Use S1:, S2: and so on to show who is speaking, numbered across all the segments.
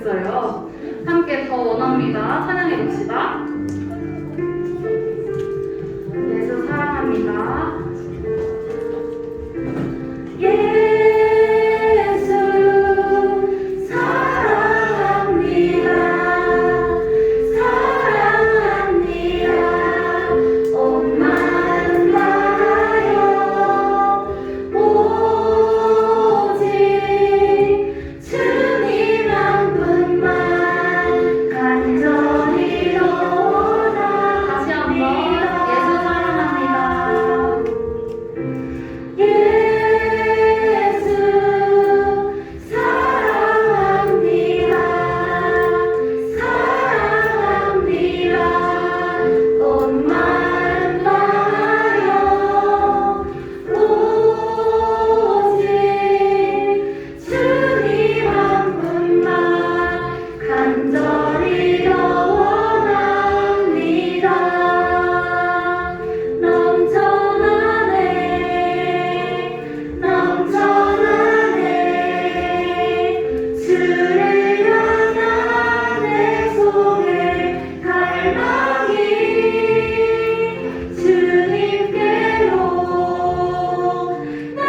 S1: 좋겠어요. 함께 더 원합니다. 찬양해 봅시다. 예수 사랑합니다. 예수 사랑합니다. 사랑합니다. 온 마음 다하여 오직 주님 한 분만 간절히 원하옵니다. 다시 한번 예수 사랑합니다. 예수 사랑합니다. 사랑합니다. 온 마음 다하여 오직 주님 한 분만 간절히 원합니다. 넘쳐나네 넘쳐나네 주를 향한 내 속의 갈망이 주님께로 날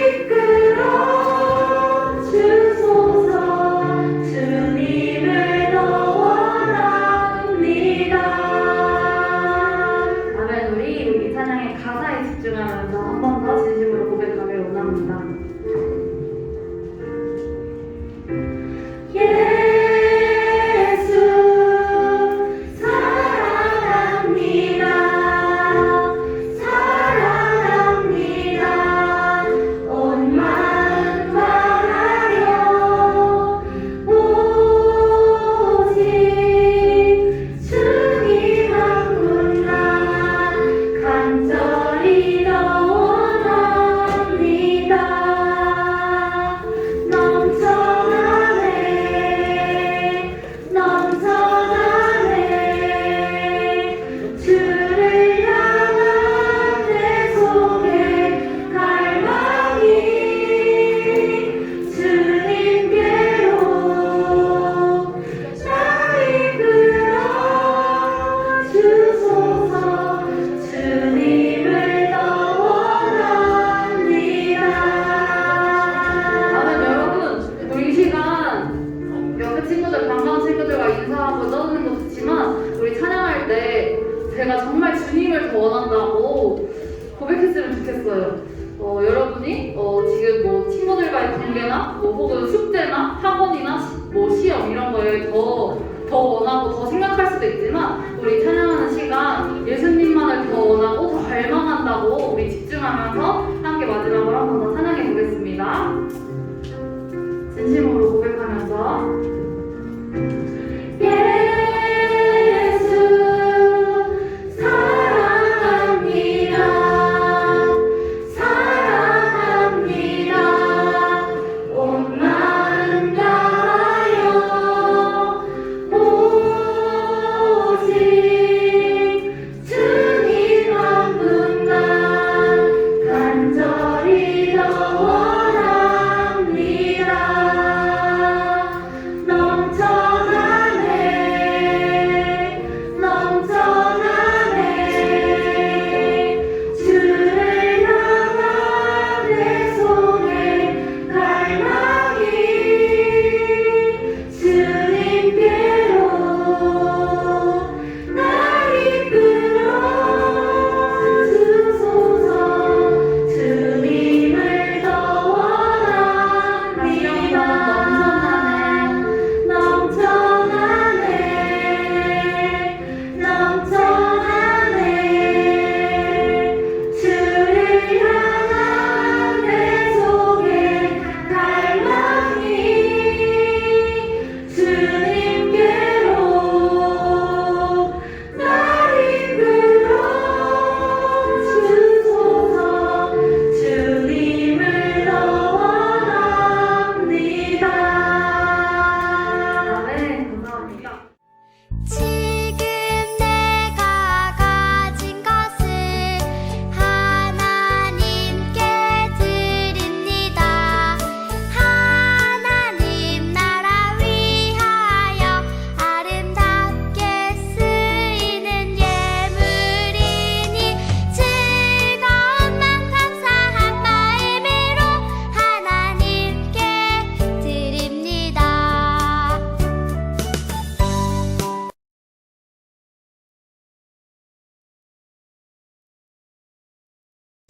S1: 이끌어 주소서. 주님을 더 원합니다. 아멘. 우리 찬양의 가사에 집중하면서 한 번 더 진심으로 고백하길 원합니다. 예수 사랑합니다. 사랑합니다. 온 마음 다하여 오직 주님 한 분만 간절히 더 원합니다. 넘쳐나네 넘쳐나네 주를 향한 내 속의 갈망이 주님께로 날 이끌어 주소서. 주님을 더 원합니다. 아멘. 여러분, 우리 이 시간 옆에 친구들, 반가운 친구들과 인사하고 떠드는 것도 좋지만 우리 찬양할 때 제가 정말 주님을 더 원한다고 고백했으면 좋겠어요. 여러분이 지금 뭐 친구들과의 관계나 뭐 혹은 숙제나 학원이나 뭐 시험 이런 거에 더 원하고 더 생각할 수도 있지만 우리 찬양하는 시간 예수님만을 더 원하고 더 갈망한다고 우리 집중하면서 함께 마지막으로 한 번 더 찬양해 보겠습니다. 진심으로 고백하면서 예수 사랑합니다. 사랑합니다. 온 마음 다하여 오직 주님 한 분만 간절히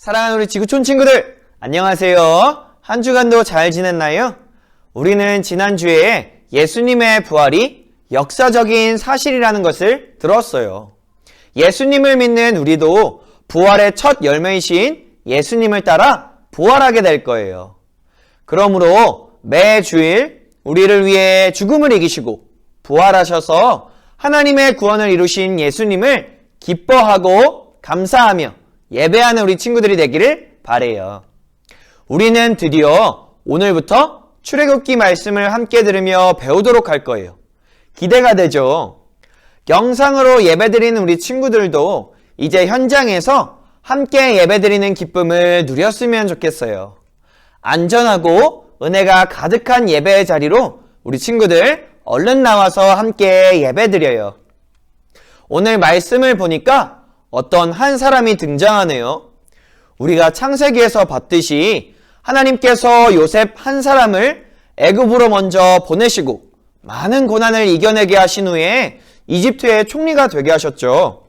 S2: 사랑하는 우리 지구촌 친구들, 안녕하세요. 한 주간도 잘 지냈나요? 우리는 지난주에 예수님의 부활이 역사적인 사실이라는 것을 들었어요. 예수님을 믿는 우리도 부활의 첫 열매이신 예수님을 따라 부활하게 될 거예요. 그러므로 매주일 우리를 위해 죽음을 이기시고 부활하셔서 하나님의 구원을 이루신 예수님을 기뻐하고 감사하며 예배하는 우리 친구들이 되기를 바라요. 우리는 드디어 오늘부터 출애굽기 말씀을 함께 들으며 배우도록 할 거예요. 기대가 되죠? 영상으로 예배드리는 우리 친구들도 이제 현장에서 함께 예배드리는 기쁨을 누렸으면 좋겠어요. 안전하고 은혜가 가득한 예배의 자리로 우리 친구들 얼른 나와서 함께 예배드려요. 오늘 말씀을 보니까 어떤 한 사람이 등장하네요. 우리가 창세기에서 봤듯이 하나님께서 요셉 한 사람을 애굽으로 먼저 보내시고 많은 고난을 이겨내게 하신 후에 이집트의 총리가 되게 하셨죠.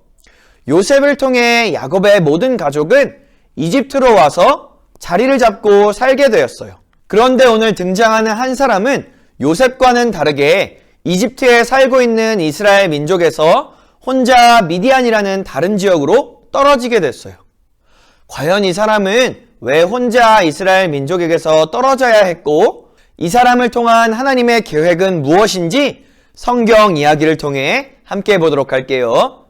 S2: 요셉을 통해 야곱의 모든 가족은 이집트로 와서 자리를 잡고 살게 되었어요. 그런데 오늘 등장하는 한 사람은 요셉과는 다르게 이집트에 살고 있는 이스라엘 민족에서 혼자 미디안이라는 다른 지역으로 떨어지게 됐어요. 과연 이 사람은 왜 혼자 이스라엘 민족에게서 떨어져야 했고 이 사람을 통한 하나님의 계획은 무엇인지 성경 이야기를 통해 함께 보도록 할게요.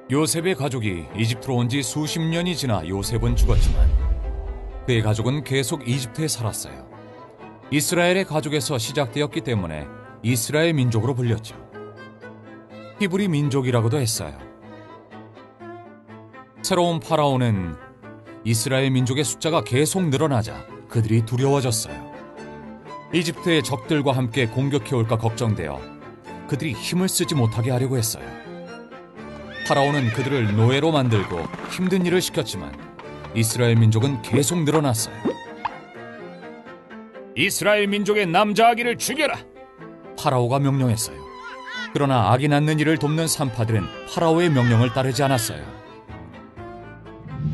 S3: 요셉의 가족이 이집트로 온 지 수십 년이 지나 요셉은 죽었지만 그의 가족은 계속 이집트에 살았어요. 이스라엘의 가족에서 시작되었기 때문에 이스라엘 민족으로 불렸죠. 히브리 민족이라고도 했어요. 새로운 파라오는 이스라엘 민족의 숫자가 계속 늘어나자 그들이 두려워졌어요. 이집트의 적들과 함께 공격해올까 걱정되어 그들이 힘을 쓰지 못하게 하려고 했어요. 파라오는 그들을 노예로 만들고 힘든 일을 시켰지만 이스라엘 민족은 계속 늘어났어요. 이스라엘 민족의 남자 아기를 죽여라! 파라오가 명령했어요. 그러나 아기 낳는 일을 돕는 산파들은 파라오의 명령을 따르지 않았어요.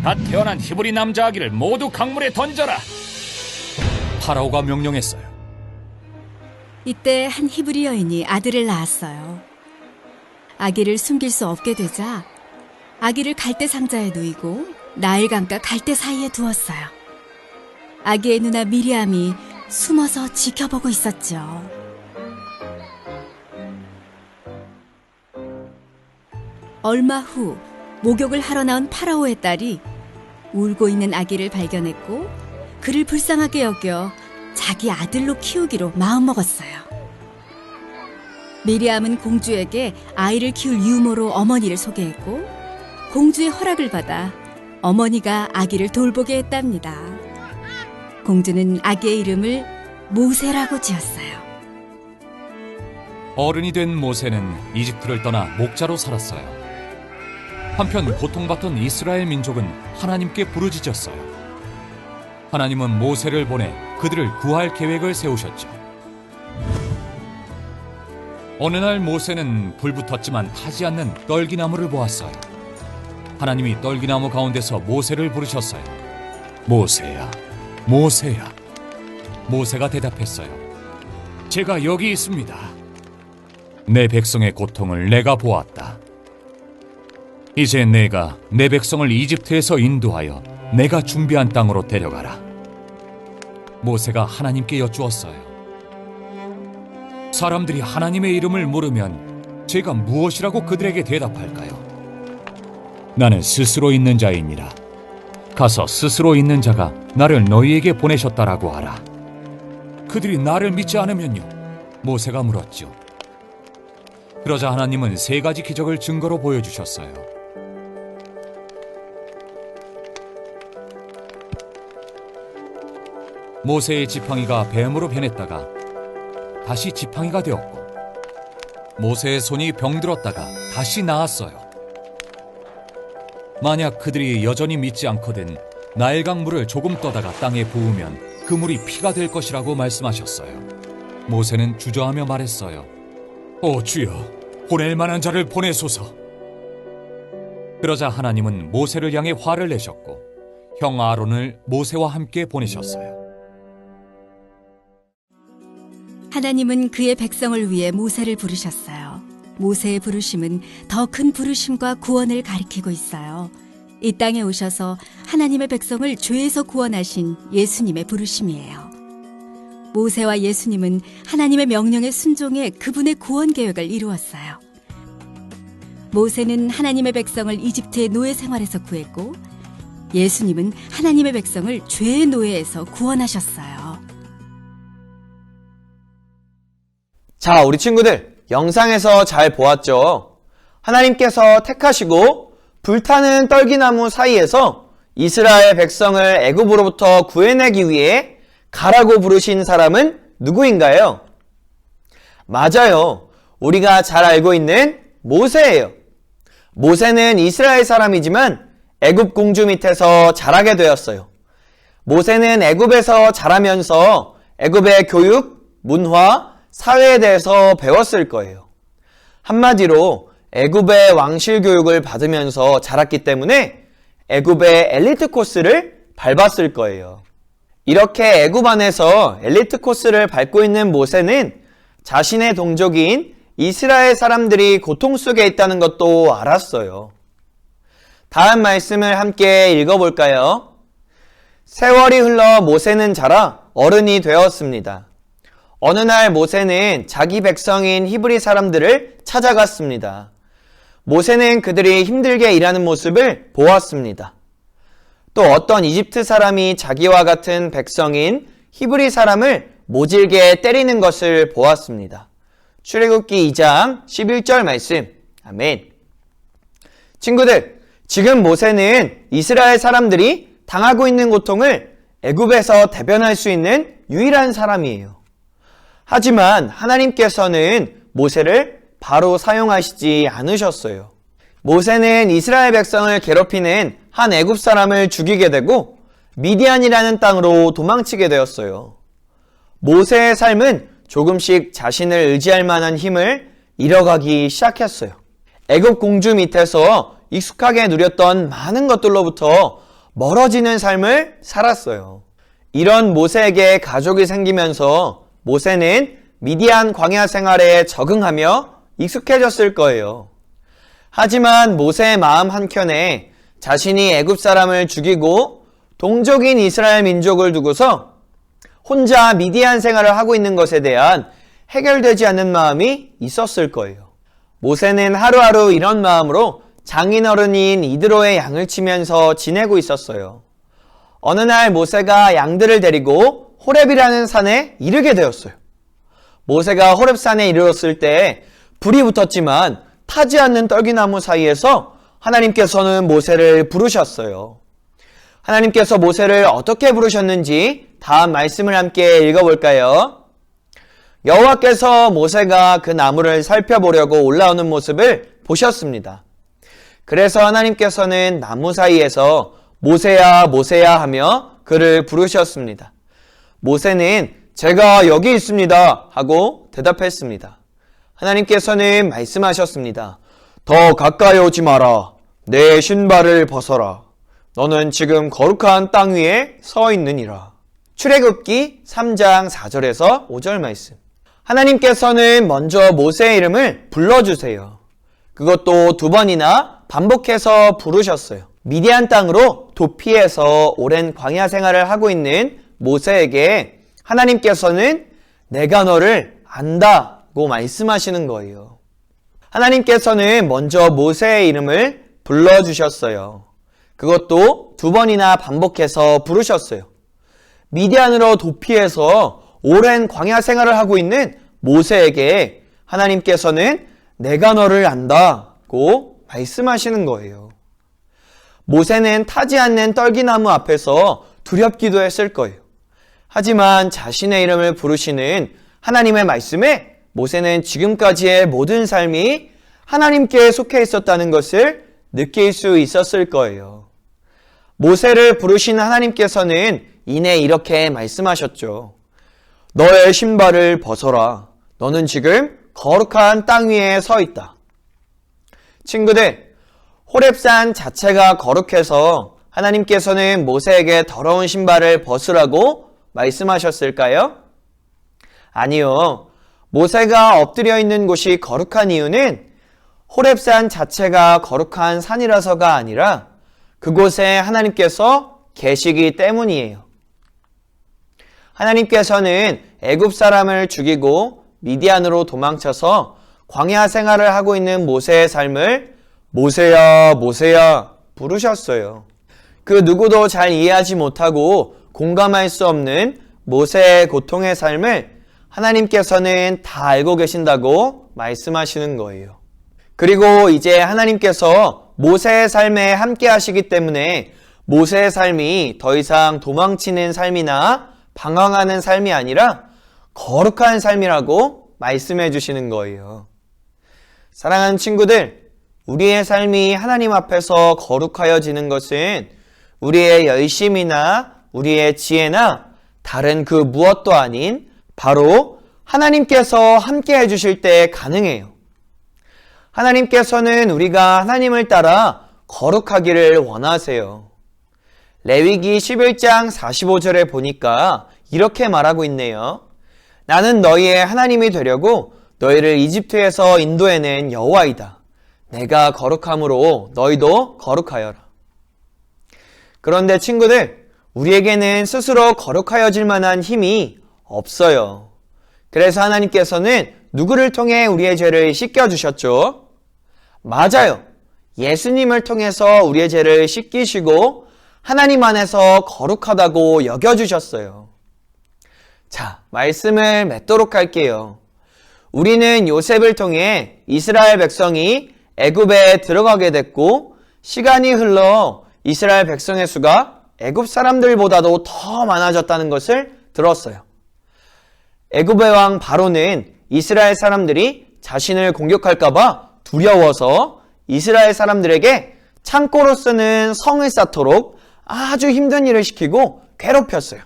S3: 갓 태어난 히브리 남자 아기를 모두 강물에 던져라! 파라오가 명령했어요.
S4: 이때 한 히브리 여인이 아들을 낳았어요. 아기를 숨길 수 없게 되자 아기를 갈대 상자에 누이고 나일강과 갈대 사이에 두었어요. 아기의 누나 미리암이 숨어서 지켜보고 있었죠. 얼마 후 목욕을 하러 나온 파라오의 딸이 울고 있는 아기를 발견했고 그를 불쌍하게 여겨 자기 아들로 키우기로 마음먹었어요. 미리암은 공주에게 아이를 키울 유모로 어머니를 소개했고 공주의 허락을 받아 어머니가 아기를 돌보게 했답니다. 공주는 아기의 이름을 모세라고 지었어요.
S3: 어른이 된 모세는 이집트를 떠나 목자로 살았어요. 한편 고통받던 이스라엘 민족은 하나님께 부르짖었어요. 하나님은 모세를 보내 그들을 구할 계획을 세우셨죠. 어느 날 모세는 불붙었지만 타지 않는 떨기나무를 보았어요. 하나님이 떨기나무 가운데서 모세를 부르셨어요. 모세야, 모세야. 모세가 대답했어요. 제가 여기 있습니다. 내 백성의 고통을 내가 보았다. 이제 내가 내 백성을 이집트에서 인도하여 내가 준비한 땅으로 데려가라. 모세가 하나님께 여쭈었어요. 사람들이 하나님의 이름을 물으면 제가 무엇이라고 그들에게 대답할까요? 나는 스스로 있는 자이니라. 가서 스스로 있는 자가 나를 너희에게 보내셨다라고 하라. 그들이 나를 믿지 않으면요? 모세가 물었죠. 그러자 하나님은 3가지 기적을 증거로 보여주셨어요. 모세의 지팡이가 뱀으로 변했다가 다시 지팡이가 되었고, 모세의 손이 병들었다가 다시 나았어요. 만약 그들이 여전히 믿지 않거든 나일강 물을 조금 떠다가 땅에 부으면 그 물이 피가 될 것이라고 말씀하셨어요. 모세는 주저하며 말했어요. 오 주여, 보낼 만한 자를 보내소서. 그러자 하나님은 모세를 향해 화를 내셨고 형 아론을 모세와 함께 보내셨어요.
S4: 하나님은 그의 백성을 위해 모세를 부르셨어요. 모세의 부르심은 더 큰 부르심과 구원을 가리키고 있어요. 이 땅에 오셔서 하나님의 백성을 죄에서 구원하신 예수님의 부르심이에요. 모세와 예수님은 하나님의 명령에 순종해 그분의 구원 계획을 이루었어요. 모세는 하나님의 백성을 이집트의 노예 생활에서 구했고, 예수님은 하나님의 백성을 죄의 노예에서 구원하셨어요.
S2: 자, 우리 친구들, 영상에서 잘 보았죠? 하나님께서 택하시고 불타는 떨기나무 사이에서 이스라엘 백성을 애굽으로부터 구해내기 위해 가라고 부르신 사람은 누구인가요? 맞아요. 우리가 잘 알고 있는 모세예요. 모세는 이스라엘 사람이지만 애굽 공주 밑에서 자라게 되었어요. 모세는 애굽에서 자라면서 애굽의 교육, 문화, 사회에 대해서 배웠을 거예요. 한마디로 애굽의 왕실 교육을 받으면서 자랐기 때문에 애굽의 엘리트 코스를 밟았을 거예요. 이렇게 애굽 안에서 엘리트 코스를 밟고 있는 모세는 자신의 동족인 이스라엘 사람들이 고통 속에 있다는 것도 알았어요. 다음 말씀을 함께 읽어볼까요? 세월이 흘러 모세는 자라 어른이 되었습니다. 어느 날 모세는 자기 백성인 히브리 사람들을 찾아갔습니다. 모세는 그들이 힘들게 일하는 모습을 보았습니다. 또 어떤 이집트 사람이 자기와 같은 백성인 히브리 사람을 모질게 때리는 것을 보았습니다. 출애굽기 2장 11절 말씀. 아멘. 친구들, 지금 모세는 이스라엘 사람들이 당하고 있는 고통을 애굽에서 대변할 수 있는 유일한 사람이에요. 하지만 하나님께서는 모세를 바로 사용하시지 않으셨어요. 모세는 이스라엘 백성을 괴롭히는 한 애굽 사람을 죽이게 되고 미디안이라는 땅으로 도망치게 되었어요. 모세의 삶은 조금씩 자신을 의지할 만한 힘을 잃어가기 시작했어요. 애굽 공주 밑에서 익숙하게 누렸던 많은 것들로부터 멀어지는 삶을 살았어요. 이런 모세에게 가족이 생기면서 모세는 미디안 광야 생활에 적응하며 익숙해졌을 거예요. 하지만 모세의 마음 한켠에 자신이 애굽 사람을 죽이고 동족인 이스라엘 민족을 두고서 혼자 미디안 생활을 하고 있는 것에 대한 해결되지 않는 마음이 있었을 거예요. 모세는 하루하루 이런 마음으로 장인어른인 이드로의 양을 치면서 지내고 있었어요. 어느 날 모세가 양들을 데리고 호렙이라는 산에 이르게 되었어요. 모세가 호렙산에 이르렀을 때 불이 붙었지만 타지 않는 떨기나무 사이에서 하나님께서는 모세를 부르셨어요. 하나님께서 모세를 어떻게 부르셨는지 다음 말씀을 함께 읽어볼까요? 여호와께서 모세가 그 나무를 살펴보려고 올라오는 모습을 보셨습니다. 그래서 하나님께서는 나무 사이에서 모세야 모세야 하며 그를 부르셨습니다. 모세는 제가 여기 있습니다 하고 대답했습니다. 하나님께서는 말씀하셨습니다. 더 가까이 오지 마라. 내 신발을 벗어라. 너는 지금 거룩한 땅 위에 서 있느니라. 출애굽기 3장 4절에서 5절 말씀. 하나님께서는 먼저 모세의 이름을 불러주세요. 그것도 2번이나 반복해서 부르셨어요. 미디안 땅으로 도피해서 오랜 광야 생활을 하고 있는 모세에게 하나님께서는 내가 너를 안다고 말씀하시는 거예요. 하나님께서는 먼저 모세의 이름을 불러주셨어요. 그것도 2번이나 반복해서 부르셨어요. 미디안으로 도피해서 오랜 광야 생활을 하고 있는 모세에게 하나님께서는 내가 너를 안다고 말씀하시는 거예요. 모세는 타지 않는 떨기나무 앞에서 두렵기도 했을 거예요. 하지만 자신의 이름을 부르시는 하나님의 말씀에 모세는 지금까지의 모든 삶이 하나님께 속해 있었다는 것을 느낄 수 있었을 거예요. 모세를 부르신 하나님께서는 이내 이렇게 말씀하셨죠. 너의 신발을 벗어라. 너는 지금 거룩한 땅 위에 서 있다. 친구들, 호렙산 자체가 거룩해서 하나님께서는 모세에게 더러운 신발을 벗으라고 말씀하셨을까요? 아니요. 모세가 엎드려 있는 곳이 거룩한 이유는 호렙산 자체가 거룩한 산이라서가 아니라 그곳에 하나님께서 계시기 때문이에요. 하나님께서는 애굽 사람을 죽이고 미디안으로 도망쳐서 광야 생활을 하고 있는 모세의 삶을 모세야, 모세야 부르셨어요. 그 누구도 잘 이해하지 못하고 공감할 수 없는 모세의 고통의 삶을 하나님께서는 다 알고 계신다고 말씀하시는 거예요. 그리고 이제 하나님께서 모세의 삶에 함께 하시기 때문에 모세의 삶이 더 이상 도망치는 삶이나 방황하는 삶이 아니라 거룩한 삶이라고 말씀해 주시는 거예요. 사랑하는 친구들, 우리의 삶이 하나님 앞에서 거룩하여지는 것은 우리의 열심이나 우리의 지혜나 다른 그 무엇도 아닌 바로 하나님께서 함께 해주실 때 가능해요. 하나님께서는 우리가 하나님을 따라 거룩하기를 원하세요. 레위기 11장 45절에 보니까 이렇게 말하고 있네요. 나는 너희의 하나님이 되려고 너희를 이집트에서 인도해낸 여호와이다. 내가 거룩함으로 너희도 거룩하여라. 그런데 친구들, 우리에게는 스스로 거룩하여질 만한 힘이 없어요. 그래서 하나님께서는 누구를 통해 우리의 죄를 씻겨주셨죠? 맞아요. 예수님을 통해서 우리의 죄를 씻기시고 하나님 안에서 거룩하다고 여겨주셨어요. 자, 말씀을 맺도록 할게요. 우리는 요셉을 통해 이스라엘 백성이 애굽에 들어가게 됐고 시간이 흘러 이스라엘 백성의 수가 애굽 사람들보다도 더 많아졌다는 것을 들었어요. 애굽의 왕 바로는 이스라엘 사람들이 자신을 공격할까 봐 두려워서 이스라엘 사람들에게 창고로 쓰는 성을 쌓도록 아주 힘든 일을 시키고 괴롭혔어요.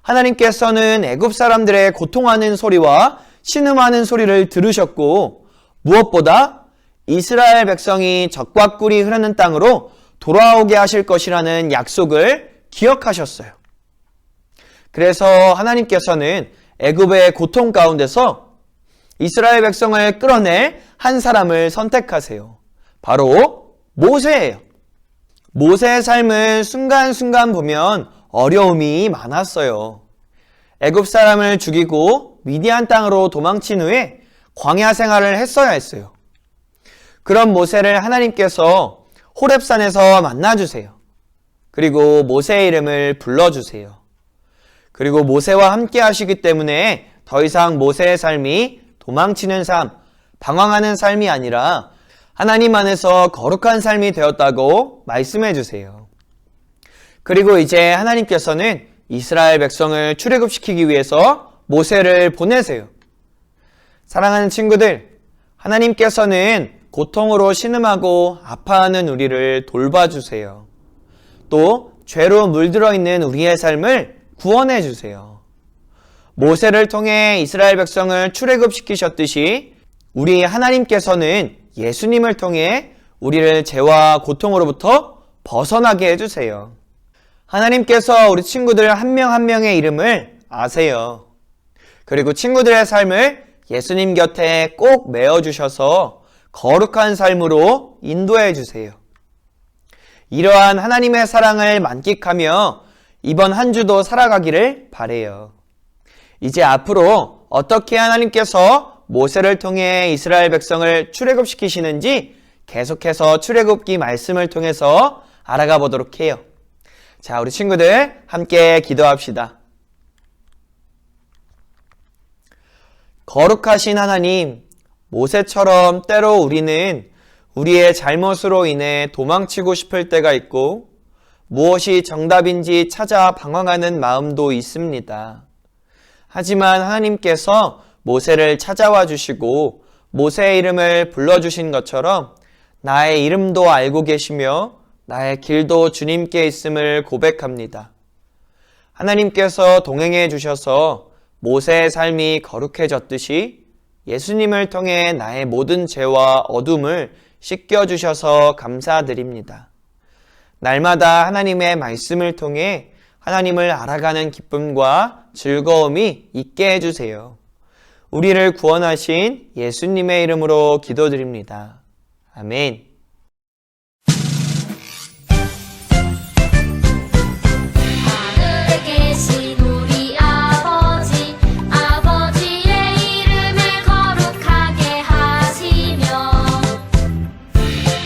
S2: 하나님께서는 애굽 사람들의 고통하는 소리와 신음하는 소리를 들으셨고 무엇보다 이스라엘 백성이 젖과 꿀이 흐르는 땅으로 돌아오게 하실 것이라는 약속을 기억하셨어요. 그래서 하나님께서는 애굽의 고통 가운데서 이스라엘 백성을 끌어낼 한 사람을 선택하세요. 바로 모세예요. 모세의 삶을 순간순간 보면 어려움이 많았어요. 애굽 사람을 죽이고 미디안 땅으로 도망친 후에 광야 생활을 했어야 했어요. 그런 모세를 하나님께서 호렙산에서 만나주세요. 그리고 모세의 이름을 불러주세요. 그리고 모세와 함께 하시기 때문에 더 이상 모세의 삶이 도망치는 삶, 방황하는 삶이 아니라 하나님 안에서 거룩한 삶이 되었다고 말씀해 주세요. 그리고 이제 하나님께서는 이스라엘 백성을 출애굽시키기 위해서 모세를 보내세요. 사랑하는 친구들, 하나님께서는 고통으로 신음하고 아파하는 우리를 돌봐주세요. 또 죄로 물들어 있는 우리의 삶을 구원해 주세요. 모세를 통해 이스라엘 백성을 출애굽시키셨듯이 우리 하나님께서는 예수님을 통해 우리를 죄와 고통으로부터 벗어나게 해주세요. 하나님께서 우리 친구들 한 명 한 명의 이름을 아세요. 그리고 친구들의 삶을 예수님 곁에 꼭 메어주셔서 거룩한 삶으로 인도해 주세요. 이러한 하나님의 사랑을 만끽하며 이번 한 주도 살아가기를 바라요. 이제 앞으로 어떻게 하나님께서 모세를 통해 이스라엘 백성을 출애굽시키시는지 계속해서 출애굽기 말씀을 통해서 알아가 보도록 해요. 자, 우리 친구들 함께 기도합시다. 거룩하신 하나님, 모세처럼 때로 우리는 우리의 잘못으로 인해 도망치고 싶을 때가 있고 무엇이 정답인지 찾아 방황하는 마음도 있습니다. 하지만 하나님께서 모세를 찾아와 주시고 모세의 이름을 불러주신 것처럼 나의 이름도 알고 계시며 나의 길도 주님께 있음을 고백합니다. 하나님께서 동행해 주셔서 모세의 삶이 거룩해졌듯이 예수님을 통해 나의 모든 죄와 어둠을 씻겨주셔서 감사드립니다. 날마다 하나님의 말씀을 통해 하나님을 알아가는 기쁨과 즐거움이 있게 해주세요. 우리를 구원하신 예수님의 이름으로 기도드립니다. 아멘.
S5: 하늘에 계신 우리 아버지, 아버지의 이름을 거룩하게 하시며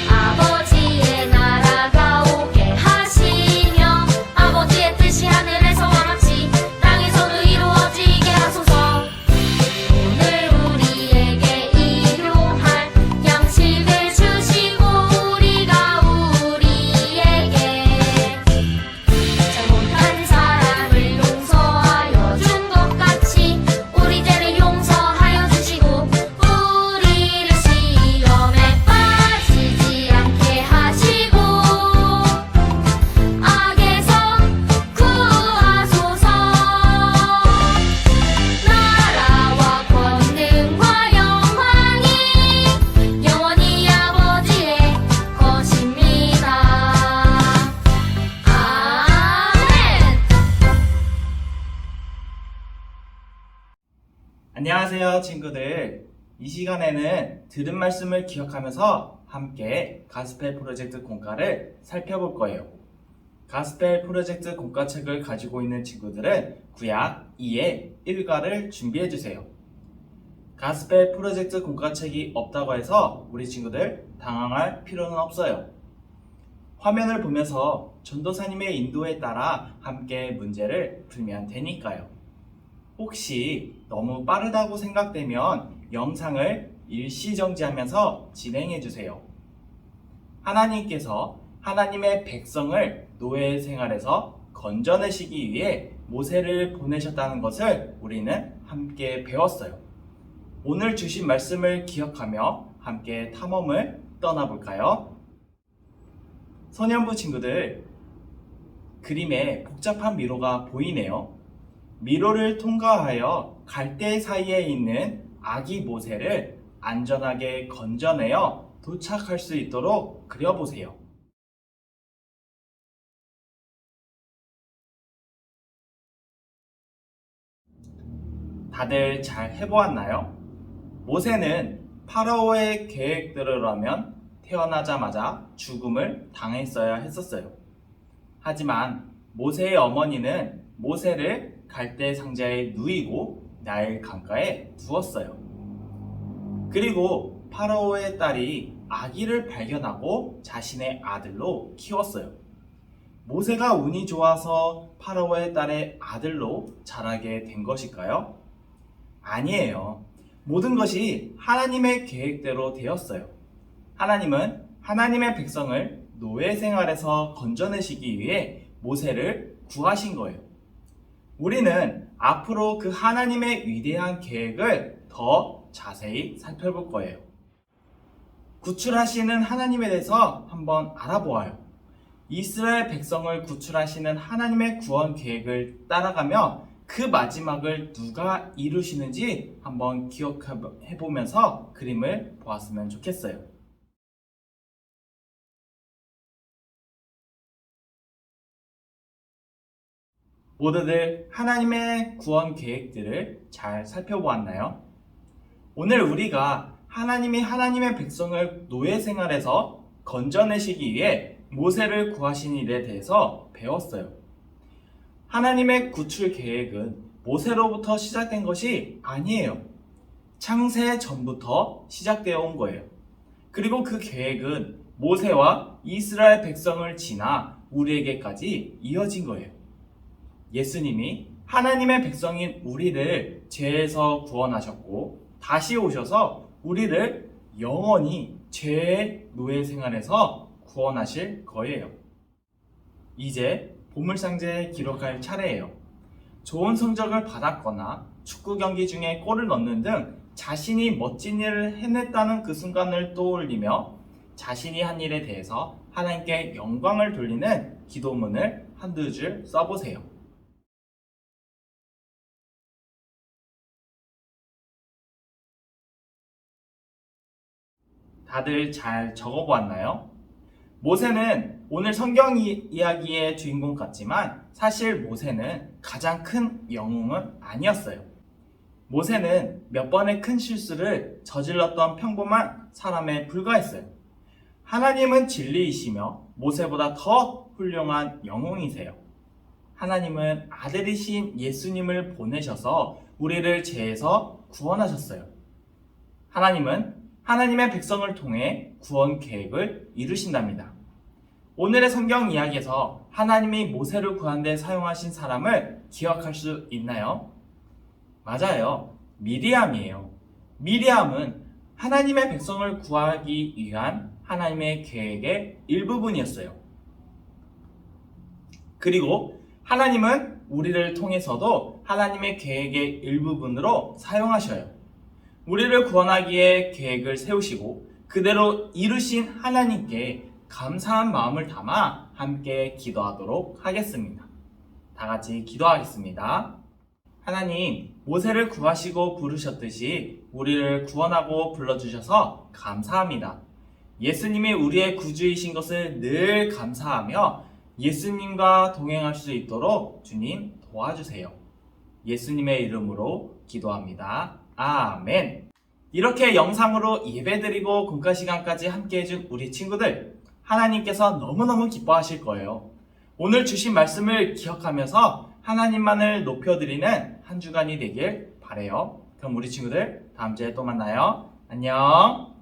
S5: 아버지의 나라가 오게 하시며 아버지의 뜻이 하늘에서와 같이 땅에서도 이루어지게 하소서. 오늘 우리에게 일용할 양식을 주시고 우리가 우리에게 잘못한 사람을 용서하여 준 것 같이 우리 죄를 용서하여 주시고 우리를 시험에 빠지지 않게 하시고 악에서 구하소서. 나라와 권능과 영광이 영원히 아버지의 것입니다. 아멘.
S6: 안녕하세요, 친구들. 이 시간에는 들은 말씀을 기억하면서 함께 가스펠 프로젝트 공과를 살펴볼 거예요. 가스펠 프로젝트 공과책을 가지고 있는 친구들은 구약 2의 1과를 준비해주세요. 가스펠 프로젝트 공과책이 없다고 해서 우리 친구들 당황할 필요는 없어요. 화면을 보면서 전도사님의 인도에 따라 함께 문제를 풀면 되니까요. 혹시 너무 빠르다고 생각되면 영상을 일시정지하면서 진행해주세요. 하나님께서 하나님의 백성을 노예 생활에서 건져내시기 위해 모세를 보내셨다는 것을 우리는 함께 배웠어요. 오늘 주신 말씀을 기억하며 함께 탐험을 떠나볼까요? 소년부 친구들, 그림에 복잡한 미로가 보이네요. 미로를 통과하여 갈대 사이에 있는 아기 모세를 안전하게 건져내어 도착할 수 있도록 그려보세요. 다들 잘 해보았나요? 모세는 파라오의 계획대로라면 태어나자마자 죽음을 당했어야 했었어요. 하지만 모세의 어머니는 모세를 갈대 상자에 누이고 나일 강가에 두었어요. 그리고 파라오의 딸이 아기를 발견하고 자신의 아들로 키웠어요. 모세가 운이 좋아서 파라오의 딸의 아들로 자라게 된 것일까요? 아니에요. 모든 것이 하나님의 계획대로 되었어요. 하나님은 하나님의 백성을 노예 생활에서 건져내시기 위해 모세를 구하신 거예요. 우리는 앞으로 그 하나님의 위대한 계획을 더 자세히 살펴볼 거예요. 구출하시는 하나님에 대해서 한번 알아보아요. 이스라엘 백성을 구출하시는 하나님의 구원 계획을 따라가며 그 마지막을 누가 이루시는지 한번 기억해보면서 그림을 보았으면 좋겠어요. 모두들 하나님의 구원 계획들을 잘 살펴보았나요? 오늘 우리가 하나님이 하나님의 백성을 노예 생활에서 건져내시기 위해 모세를 구하신 일에 대해서 배웠어요. 하나님의 구출 계획은 모세로부터 시작된 것이 아니에요. 창세 전부터 시작되어 온 거예요. 그리고 그 계획은 모세와 이스라엘 백성을 지나 우리에게까지 이어진 거예요. 예수님이 하나님의 백성인 우리를 죄에서 구원하셨고 다시 오셔서 우리를 영원히 죄의 노예 생활에서 구원하실 거예요. 이제 보물상자에 기록할 차례예요. 좋은 성적을 받았거나 축구 경기 중에 골을 넣는 등 자신이 멋진 일을 해냈다는 그 순간을 떠올리며 자신이 한 일에 대해서 하나님께 영광을 돌리는 기도문을 한두 줄 써보세요. 다들 잘 적어보았나요? 모세는 오늘 성경 이야기의 주인공 같지만 사실 모세는 가장 큰 영웅은 아니었어요. 모세는 몇 번의 큰 실수를 저질렀던 평범한 사람에 불과했어요. 하나님은 진리이시며 모세보다 더 훌륭한 영웅이세요. 하나님은 아들이신 예수님을 보내셔서 우리를 죄에서 구원하셨어요. 하나님은 하나님의 백성을 통해 구원 계획을 이루신답니다. 오늘의 성경 이야기에서 하나님이 모세를 구하는 데 사용하신 사람을 기억할 수 있나요? 맞아요. 미리암이에요. 미리암은 하나님의 백성을 구하기 위한 하나님의 계획의 일부분이었어요. 그리고 하나님은 우리를 통해서도 하나님의 계획의 일부분으로 사용하셔요. 우리를 구원하기에 계획을 세우시고 그대로 이루신 하나님께 감사한 마음을 담아 함께 기도하도록 하겠습니다. 다 같이 기도하겠습니다. 하나님, 모세를 구하시고 부르셨듯이 우리를 구원하고 불러주셔서 감사합니다. 예수님이 우리의 구주이신 것을 늘 감사하며 예수님과 동행할 수 있도록 주님 도와주세요. 예수님의 이름으로 기도합니다. 아멘. 이렇게 영상으로 예배드리고 공과 시간까지 함께 해준 우리 친구들, 하나님께서 너무너무 기뻐하실 거예요. 오늘 주신 말씀을 기억하면서 하나님만을 높여드리는 한 주간이 되길 바래요. 그럼 우리 친구들 다음 주에 또 만나요. 안녕.